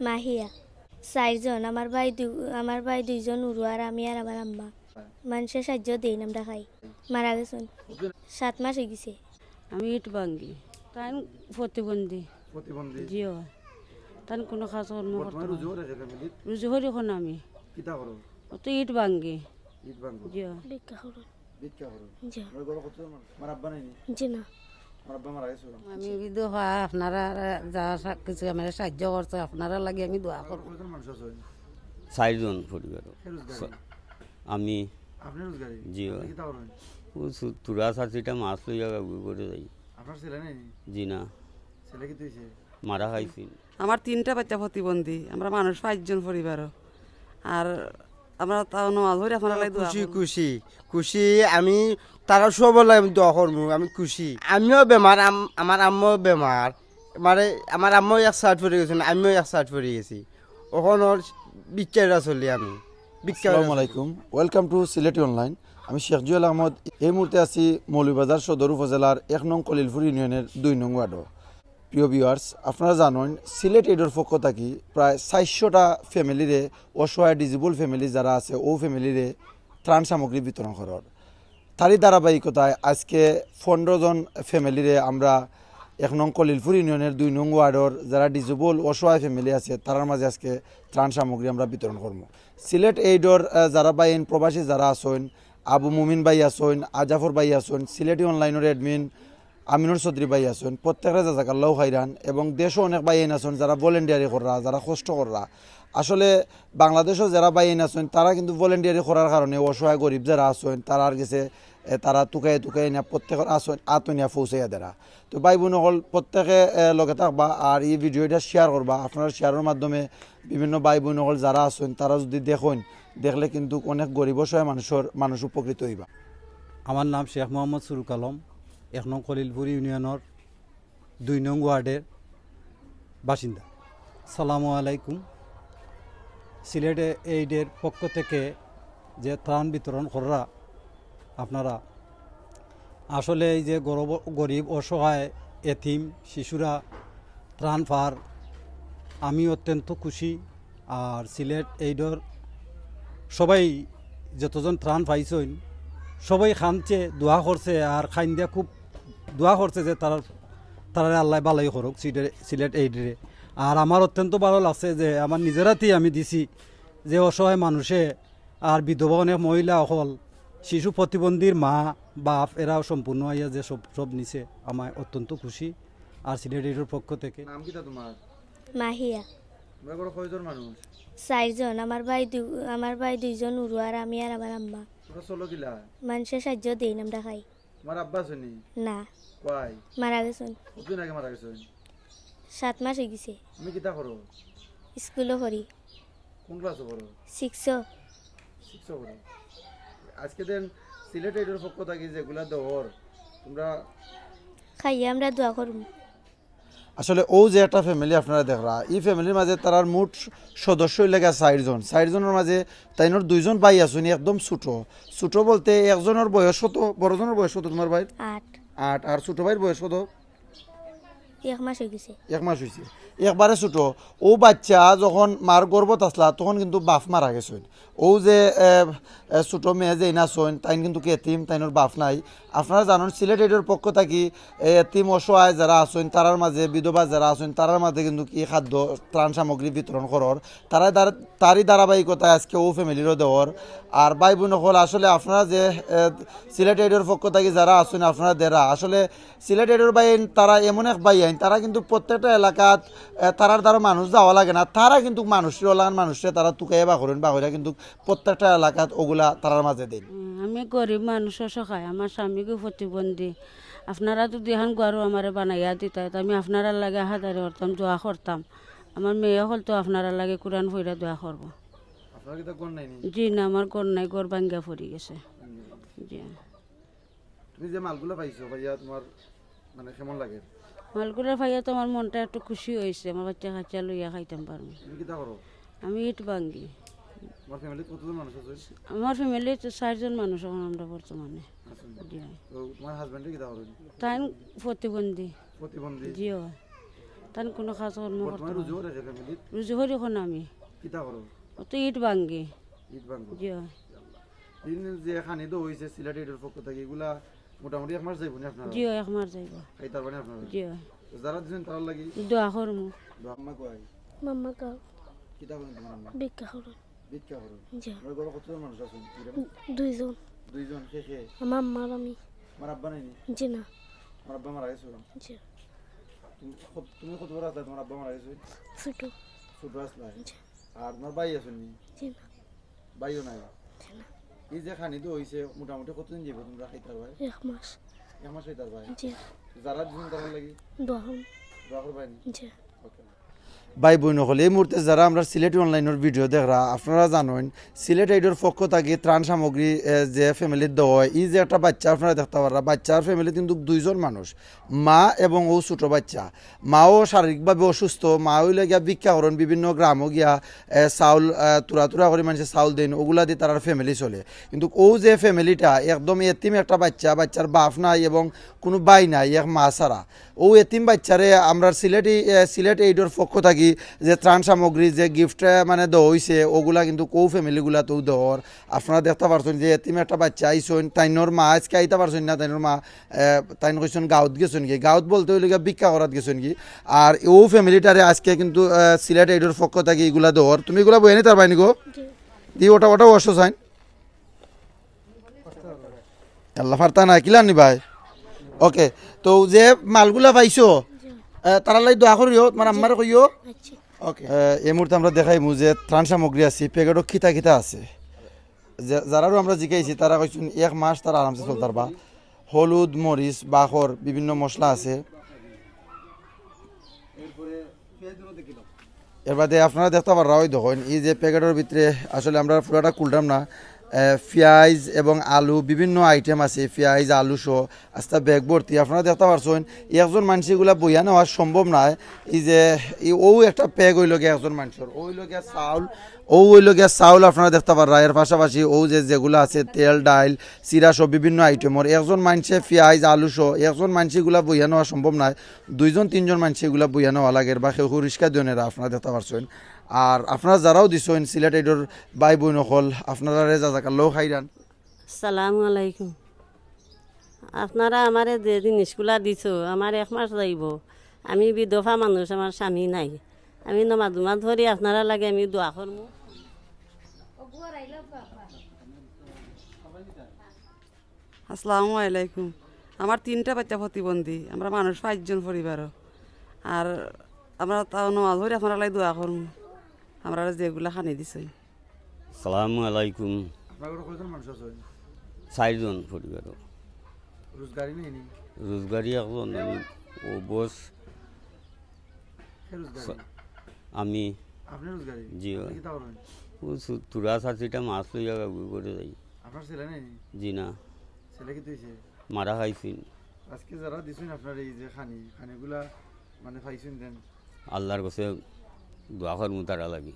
মাহিয়া। চারজন, আমার ভাই দুইজন উরু আর আমি আর আমার আম্মা। মানুষের সাহায্য দেই না, আমরা খাই। মারা গেছেন 7 মাস হয়ে গেছে। আমি ইট ভাঙ্গি তাই প্রতিবন্ধী প্রতিবন্ধী জিও তাই কোনো কাজ কর্ম করতে বর্তমানে রুজু করে ফ্যামিলিত রুজু করি এখন আমি কিতা করো ও তো ইট ভাঙ্গি ঈদ ভাঙ্গো জিও ভিক্ষা করুন। ভিক্ষা করো জি। আমার ঘরে কত মানুষ আমার আব্বা নাই নি জি না। আমার আব্বা মারা গেছে আমি দোয়া আপনারা যা কিছু আমার সাহায্য করছে আপনারা লাগে আমি দোয়া করব কতজন মানুষ আছে 4জন পরিবার রোজগারি আমি আপনি রোজগারি জি আপনি কিতা করেন ও তুরা সাথীটা মাছ লইয়া করে যাই আপনার ছেলে নেই জি না ছেলে কি তুইছে মারা খাইছি আমার 3টা বাচ্চা প্রতিবন্ধী আমরা মানুষ 5জন পরিবার আর আমরা তাও নামাজ পড়ি আপনারা লাই দোয়া খুশি করুন। খুশি খুশি আমি তারা সব আমি দোয়া করবো আমি খুশি আমিও বেমার আমার আম্মাও বেমার মানে আমার আম্মাও এক সাইড পড়ে গেছে আমিও এক সাইড পড়ে গেছি ওখানে বিচ্চারা চলি আমি আসসালামু আলাইকুম ওয়েলকাম টু সিলেটি অনলাইন আমি শেখ জুয়েল আহমদ এই মুহূর্তে আছি মৌলভীবাজার সদর উপজেলার 1 নং কলিলপুর ইউনিয়নের 2 নং ওয়ার্ডও প্রিয় ভিউয়ার্স আপনারা জানেন সিলেট এইডর পক্ষ থাকি প্রায় 400টা ফ্যামিলিরে অসহায় ডিজেবল ফ্যামিলি যারা আছে ও ফ্যামিলিরে ত্রাণ সামগ্রী বিতরণ করার তারই ধারাবাহিকতায় আজকে 15 জন ফ্যামিলিরে আমরা 1 নং কলিলপুর ইউনিয়নের 2 নং ওয়ার্ডর যারা ডিজেবল অসহায় ফ্যামিলি আছে তার মাঝে আজকে ত্রাণ সামগ্রী আমরা বিতরণ করবো সিলেট এইডর যারা বাইন প্রবাসী যারা আছেন আবু মুমিন ভাই আছেন আজাফর ভাই আছেন সিলেটি অনলাইনের অ্যাডমিন আমিনুর চৌধুরী ভাই আছেন প্রত্যেকের জাজাকাল্লাহ খাইরান এবং দেশও অনেক বাইন আছেন যারা ভলেন্টিয়ারি করা যারা কষ্ট করা আসলে বাংলাদেশও যারা বাইন আছেন তারা কিন্তু ভলেন্টিয়ারি করার কারণে অসহায় গরিব যারা আছেন তারার গেছে তারা টুকাই না প্রত্যেকের আসন আতনিয়া পৌঁছাইয়া দেরা তো ভাই বোন হল প্রত্যেকে লগে থাকবা আর এই ভিডিওটা শেয়ার করবা আপনার শেয়ারের মাধ্যমে বিভিন্ন ভাই বোন হল যারা আছেন তারা যদি দেখুন দেখলে কিন্তু অনেক গরিব অসহায় মানুষ উপকৃত হইবা আমার নাম শেখ মোহাম্মদ সুরুক আলম 1 নং কলিলপুর ইউনিয়নের 2 নং ওয়ার্ডের বাসিন্দা। সালামু আলাইকুম। সিলেটে এইডের পক্ষ থেকে যে ত্রাণ বিতরণ করা আপনারা আসলে এই যে গরিব অসহায় এতিম শিশুরা ত্রাণ পার আমি অত্যন্ত খুশি। আর সিলেট এইডর সবাই যতজন ত্রাণ পাইছেন সবাই খানছে দোয়া করছে আর খাইন দিয়া খুব দোয়া করছে যে তারা আল্লাহ ভালোই করুক সিলেট এইডে। আর আমার অত্যন্ত ভালো লাগছে যে আমার নিজেরাতেই আমি দিছি যে অসহায় মানুষে আর বিধবা অনেক মহিলা হল শিশু প্রতিবন্ধীর মা বাপ এরাও সম্পূর্ণ আইয়া যে সব নিছে আমার অত্যন্ত খুশি। আর সিলেট এইডের পক্ষ থেকে নাম কিটা তোমার মাহিয়া। তোমার ঘরে কয়জন মানুষ 4জন, আমার ভাই দুইজন উরু আর আমি আর আমার আম্মা। তোমরা চলো কিলা মানুষের সাহায্য দেই না, আমরা খাই। তোমার আব্বা আছেনি না। কয় মারা গেছেন কতদিন আগে মারা গেছে 7 মাস হয়ে গেছে। তুমি কিতা করো স্কুলও করি কোন ক্লাসে পড়ো 6 শিক্ষা করো আজকে দেন সিলেট এইডর পক্ষ থাকি যেগুলা দহর তোমরা খাইয়ে আমরা দোয়া করুন। আসলে ও যে একটা ফ্যামিলি আপনারা দেখরা এই ফ্যামিলির মাঝে তারার মোট সদস্য লেগে 4জনের মাঝে তাইনোর 2জন ভাই আছেন একদম ছোট বলতে একজনের বয়স কত বড়জনের বয়স কত তোমার ভাই 8 আর ছোট ভাইয়ের বয়স কত 1 মাস হয়ে গেছে। 1 মাস হয়েছে একবারে ছোট ও বাচ্চা যখন মার গর্ভত আসলা তখন কিন্তু বাপ মারা গেছেন ও যে ছোট মেয়ে যে নাচন তাই কিন্তু এতিম তাইনোর বাপ নাই আপনারা জানেন সিলেট এইডর পক্ষ থাকি এতিম অসহায় যারা আছেন তারার মাঝে বিধবা যারা আছেন তারার মাঝে কিন্তু কি খাদ্য ত্রাণ সামগ্রী বিতরণ করর তারই ধারাবাহিকতায় আজকে ও ফ্যামিলিরও দেওয়ার আর ভাই বোন হল আসলে আপনারা যে সিলেট এইডর পক্ষ থাকি যারা আছেন আপনারা দেরা আসলে সিলেট এইডর বাইন তারা এমন এক বাই আইন তারা কিন্তু প্রত্যেকটা এলাকাত তারার দ্বারা মানুষ যাওয়া লাগে না তারা কিন্তু মানুষরে তারা তুকাইয়া বাকরেন কিন্তু প্রত্যেকটা এলাকাত ওগুলা তারার মাঝে দেন আমি গরিব মানুষ অসহায় আমার স্বামীকে প্রতিবন্ধী আপনারা যদি এখন গরু আমার বানাইয়া দিতে আমি আপনারা লাগে হাজারে করতাম দোয়া করতাম আমার মেয়ে হল তো আপনারা লাগে কোরআন ফইরা দোয়া করবো আপনারা কি তা কোন নাই জি না আমার গর নাই গর ভাঙ্গা পড়ে গেছে জি তুমি যে মালগুলো পাইছো ভাইয়া তোমার মানে কেমন লাগে মালগুলোর ভাইয়া তো আমার মনটা একটু খুশি হয়েছে আমার বাচ্চা কাচ্চা লইয়া খাইতাম পারবো তুমি কিতা করো আমি ইট ভাঙ্গি তোমার ফ্যামিলিতে কতজন মানুষ আছে আমার ফ্যামিলি তো 4জন মানুষ এখন আমরা বর্তমানে জি তো তোমার হাজবেন্ডে কিতা করেন তাই প্রতিবন্ধী প্রতিবন্ধী জিও তান কোনো কাজ কর্ম করতে বর্তমানে রুজু করে ফ্যামিলিত রুজু করি এখন আমি কিতা করো অত ইট ভাঙ্গি ঈদ বাঙ্গো জি দিন যে খানি তো হইছে সিলেট এর পক্ষ থেকে এগুলা মোটামুটি এক মাস যাইব না আপনারা জি এক মার যাইব খাইতার মানে আপনারা জি যারা দিছেন তার লাগি দোয়া করমু আম্মা কয় মাম্মা গাও কিতা করেন তোমার আম্মা ভিক্ষা করুন ভিক্ষা করো জি আমার ঘরে কতজন মানুষ আছেন দুইজন দুইজন কে কে আমার আম্মা আর আমি আমার আব্বা নাই নি? জি না আমার আব্বা মারা গেছে জি তুমি কত বড় আসলে তোমার আব্বা মারা গেছে ছোট ছোট আসলে আর তোমার ভাই আছেন নি জি না ভাইও নাই জি না এই যে খানি তো হইছে মোটামুটি কতদিন যাইব তোমরা খাইতার ভাই 1 মাস এক মাস খাইতার ভাই জি যারা দিছেন তার লাগি দোয়া করুন দোয়া করবেন জি ভাই বোন হলে এই মুহূর্তে যারা আমরা সিলেট অনলাইনের ভিডিও দেখরা আপনারা জানেন সিলেট এইডর পক্ষ থেকে ত্রাণ সামগ্রী যে ফ্যামিলির দেওয়া হয় এই যে একটা বাচ্চা আপনারা দেখতে পারা বাচ্চার ফ্যামিলি কিন্তু দুইজন মানুষ মা এবং ও ছোট বাচ্চা মাও শারীরিকভাবে অসুস্থ মা হইলে গিয়া ভিক্ষা করেন বিভিন্ন গ্রামও গিয়া চাউল তুরা করে মানুষের চাউল দেন ওগুলা দিয়ে তার ফ্যামিলি চলে কিন্তু ও যে ফ্যামিলিটা একদম এতিম একটা বাচ্চার বাপ নাই এবং কোনো বাই নাই এক মা ছাড়া ও এতিম বাচ্চারে আমরা সিলেট এইডর পক্ষ থাকি যে ত্রাণ সামগ্রী যে গিফট মানে দেওয়া হয়েছে ওগুলা কিন্তু কৌ ফ্যামিলিগুলাতেও দেওয়ার আপনারা দেখতে পারছেন যে এতিম একটা বাচ্চা আইসন তাইনোর মা আজকে আইতে পারছেন না তাইনোর মা তাইন কইছেন গাঁৱত গেছেন কি গাঁৱত বলতে হইলে ভিক্ষা করাত গেছেন কি আর ও ফ্যামিলিটারে আজকে কিন্তু সিলেট এইডর পক্ষ থাকি এগুলা দেওয়ার তুমি এগুলা বই নি তার বাইনি গো দি ওটাও অসো চাইন আল্লাহ ফারতা না কিলা নি ভাই ওকে তো যে মালগুলা পাইছো তারা লাই দোয়া করিও তোমার আম্মারে কইও আচ্ছা ওকে এই মুহূর্তে আমরা দেখাইমু যে ত্রাণ সামগ্রী আছে প্যাকেটও খিতা আছে যারারও আমরা জিকাইছি তারা কইছেন 1 মাস তারা আরামসে চলতে পারবা হলুদ মরিচ বাখর বিভিন্ন মশলা আছে এর বাদে আপনারা দেখতে পারা ওই দেখুন এই যে প্যাকেটের ভিতরে আসলে আমরা পুরোটা খুলতাম না পেঁয়াজ এবং আলু বিভিন্ন আইটেম আছে পেঁয়াজ আলু সহ আস্তা ব্যাগ ভর্তি আপনারা দেখতে পারছেন একজন মানুষ এগুলা বইয়া নেওয়া সম্ভব নয় এই যে ও একটা প্যাগ হইল গিয়ে একজন মানুষের হইল গিয়া চাউল আপনারা দেখতে পারা এর পাশাপাশি যেগুলো আছে তেল ডাইল চিরা সহ বিভিন্ন আইটেমর একজন মানুষে পেঁয়াজ আলু সহ একজন মানুষ এগুলা বইয়া নেওয়া সম্ভব নয় 2-3 জন মানুষ এগুলা বইয়া নেওয়া লাগে বা কেউ রিক্সা দিনের আপনারা দেখতে পারছেন আর আপনারা যারাও দিছেন সিলেট এইডর ভাই বোন হল আপনারা জাজাকাল্লাহ খাইরান আসসালামু আলাইকুম আপনারা আমারে যে জিনিসগুলা দিছো আমার 1 মাস যাইব আমি বিধবা মানুষ আমার স্বামী নাই আমি নমাজ ধরি আপনারা লাগে আমি দোয়া করবো আসসালামু আলাইকুম আমার 3টা বাচ্চা প্রতিবন্ধী আমরা মানুষ 5 জন পরিবার আর আমরা তাও নমাজ ধরি আপনারা লাগে দোয়া করবো আমরা যেগুলা খানি দিছে আসসালামু আলাইকুম আপনারা কয়জন মানুষ আছেন 4জন পরিবার রোজগারি নেই নি রোজগারি এখন আমি ও বস আমি আপনি রোজগারি জি কি তা করেন ও তুরা সাথীটা মাছ লইয়া করে যাই আপনার ছেলে নেই নি জি না ছেলে কি তুইছে মারা খাইছি আজকে যারা দিছেন আপনার এই যে খানিগুলা মানে পাইছেন দেন আল্লাহর কাছে দোয়া করবো তারা লাগি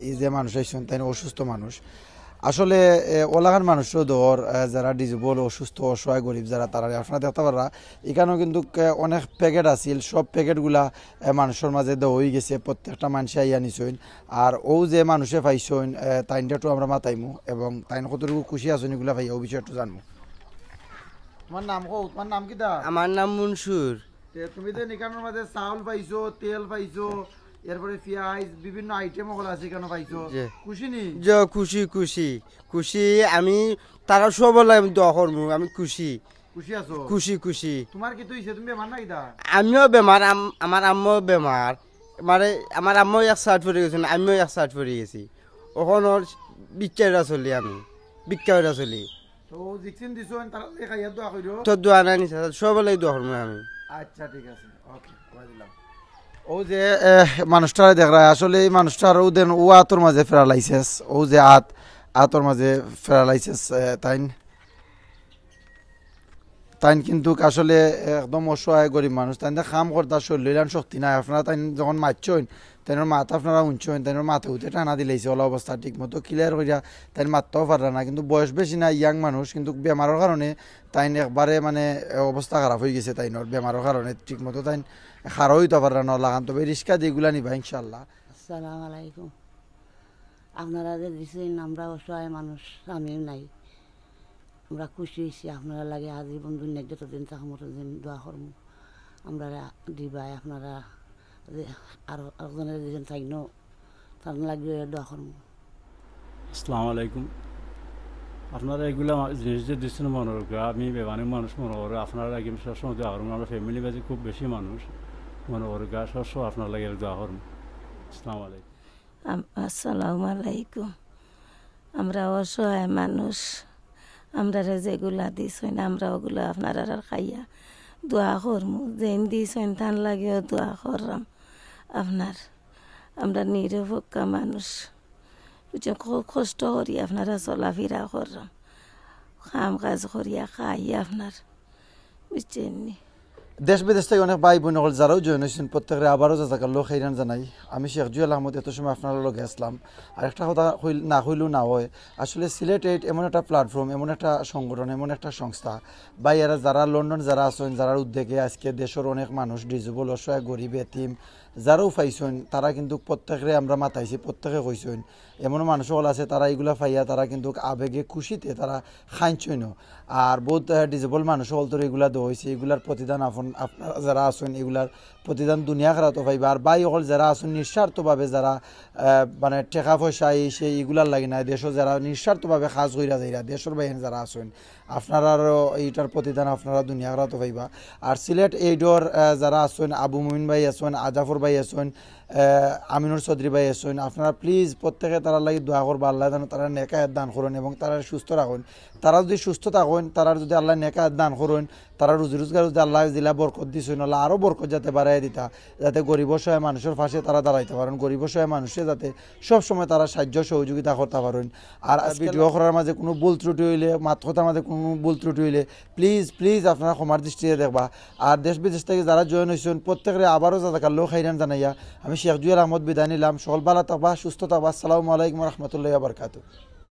এই যে মানুষ আইসেন তাই অসুস্থ মানুষ আসলে ওলাগান মানুষও ধর যারা ডিজেবল অসুস্থ অসহায় গরিব যারা তারা আপনারা দেখতে পারা এখানেও কিন্তু অনেক প্যাকেট আছিল সব প্যাকেটগুলা মানুষের মাঝে দেওয়া হয়ে গেছে প্রত্যেকটা মানুষে আইয়া নিছইন আর ও যে মানুষে পাইছইন তাইনটাও আমরা মাতাইমু এবং তাইন কতটুকু খুশি আছেন এগুলা পাইয়া ও বিষয়টা জানবো তোমার নাম কো তোমার নাম কি দা আমার নাম মনসুর তুমি তো নিকানোর মাঝে চাউল পাইছো তেল পাইছো এরপরে পেঁয়াজ বিভিন্ন আইটেম ওগুলো আছে কেন পাইছো খুশি নি খুশি আমি তারা সব আমি দোয়া করবো আমি খুশি আছো খুশি তোমার কি তুইছে তুমি বেমার নাই দা আমিও বেমার আমার আম্মাও বেমার মানে আমার আম্মাও 1 সাইড পড়ে গেছে আমিও 1 সাইড পড়ে গেছি ওখানে ভিক্ষাইরা চলি তো জিকসিন দিছো তারা খাইয়া দোয়া কইরো তো দোয়া নাই নিছে সব দোয়া করবো আমি আচ্ছা ঠিক আছে ওকে কই দিলাম ও যে মানুষটা দেখরা আসলে এই মানুষটার ও দেন ও আতর মাঝে প্যারালাইসিস ও যে আতর মাঝে প্যারালাইসিস তাই তাই কিন্তু আসলে একদম অসহায় গরিব মানুষ তাই খাম করতা শরীর শক্তি নাই আপনারা তাই যখন মারছেন তাই মাথা আপনারা উঁচছেন তাই মাথা উঠে টানা দিলেছে ওলা অবস্থা ঠিক মতো ক্লিয়ার করিয়া তাই মারতেও পারলা না কিন্তু বয়স বেশি না ইয়াং মানুষ কিন্তু বেমারের কারণে তাই একবারে মানে অবস্থা খারাপ হয়ে গেছে তাই বেমারের কারণে ঠিক মতো তাই খারও হইতে পারলা না লাগান তবে রিক্সা দিয়েগুলা নিবা ইনশাল্লাহ। আসসালামু আলাইকুম। আপনারা যে দিচ্ছেন আমরা অসহায় মানুষ, আমিও নাই, আমরা খুশি হয়েছি আপনারা লাগে আজীবন দুনিয়া যতদিন থাকবো ততদিন দোয়া করবো আমরা দিবাই আপনারা আর একজনের যেদিন থাকল তার লাগিয়ে দোয়া করবো। আসসালামু আলাইকুম। আপনারা এগুলো জিনিস যে দিচ্ছেন মনে করবে আমি বেমানি মানুষ মনে করো আপনারা লাগে সবসময় দোয়া করবো। আমরা ফ্যামিলি বাজে খুব বেশি মানুষ মনে করবে সবসময় আপনার লাগে দোয়া করবো। আসসালামু আলাইকুম। আসসালামু আলাইকুম। আমরা অসহায় মানুষ, আমরা যেগুলা দিছেন আমরা ওগুলো আপনারা খাইয়া দোয়া করমু, যেন দিছেন তান লাগেও দোয়া করলাম আপনার। আমরা নিরপেক্ষা মানুষ, খুব কষ্ট করি আপনারা চলাফেরা করলাম, কাম কাজ করিয়া খাই আপনার, বুঝছেন নি। দেশ বিদেশ থেকে অনেক ভাই বোন হল যারাও জয়েন হয়েছেন প্রত্যেকের আবারও জাজাকাল্লাহ খাইরান জানাই। আমি শেখ জুয়েল আহমদ এত সময় আপনার লগে আসলাম। আরেকটা কথা না হইলেও না হয়, আসলে সিলেট এইড এমন একটা প্ল্যাটফর্ম, এমন একটা সংগঠন, এমন একটা সংস্থা বা এরা যারা লন্ডন যারা আছেন যারা উদ্যোগে আজকে দেশের অনেক মানুষ ডিজেবল অসহায় গরিব এতিম যারাও পাইছেন তারা কিন্তু প্রত্যেকে আমরা মাতাইছি, প্রত্যেকে কইছেন এমন মানুষ হল আছে তারা এগুলা পাইয়া তারা কিন্তু আবেগে খুশিতে তারা খাইছেন। আর বহুত ডিজেবল মানুষ হল তো এগুলা দেওয়া হয়েছে, এগুলার প্রতিদান আপনারা যারা আছেন এগুলার প্রতিদান দুনিয়া খারাপ পাইবা। আর বাই হল যারা আছেন নিঃস্বার্থভাবে যারা মানে টাকা পয়সা সেই এগুলার লাগে না দেশও যারা নিঃস্বার্থভাবে কাজ কইরা যাইরা দেশের বাইরে যারা আছেন আপনারারও এইটার প্রতিদান আপনারা দুনিয়া খারাপ পাইবা। আর সিলেট এইডর যারা আছেন আবু মুমিন ভাই আছেন, আজাফর ভাই আছেন, আমিনুর চৌধুরী ভাই আছেন, আপনারা প্লিজ প্রত্যেকে তারা লাগে দোয়া করবা আল্লাহ যেন তারা নেকায়াত দান করেন এবং তারা সুস্থ রাখেন। তারা যদি সুস্থ থাকেন তারা যদি আল্লাহ নেকায়াত দান করেন তারা রুজি রোজগার যদি আল্লাহ জিলা বরকত দিছেন আল্লাহ আরও বরকত যাতে বাড়াই দিতা যাতে গরিব অসহায় মানুষের পাশে তারা দাঁড়াইতে পারেন, গরিব অসহায় মানুষে যাতে সবসময় তারা সাহায্য সহযোগিতা করতে পারেন। আর ভিডিও করার মাঝে কোনো ভুল ত্রুটি হইলে মাতকতার মাঝে কোনো ভুল ত্রুটি হইলে প্লিজ প্লিজ আপনারা ক্ষমার দৃষ্টিতে দেখবা। আর দেশ বিদেশ থেকে যারা জয়েন হয়েছেন প্রত্যেকের আবারও জাজাকাল্লাহ খাইরান জানাইয়া আমি শেখ জুয়েল আহমদ বিদায় নিলাম। সকল ভালো থাকবা, সুস্থ থাকবা। আসসালামু আলাইকুম রহমতুল্লাহ বারকাতুহু।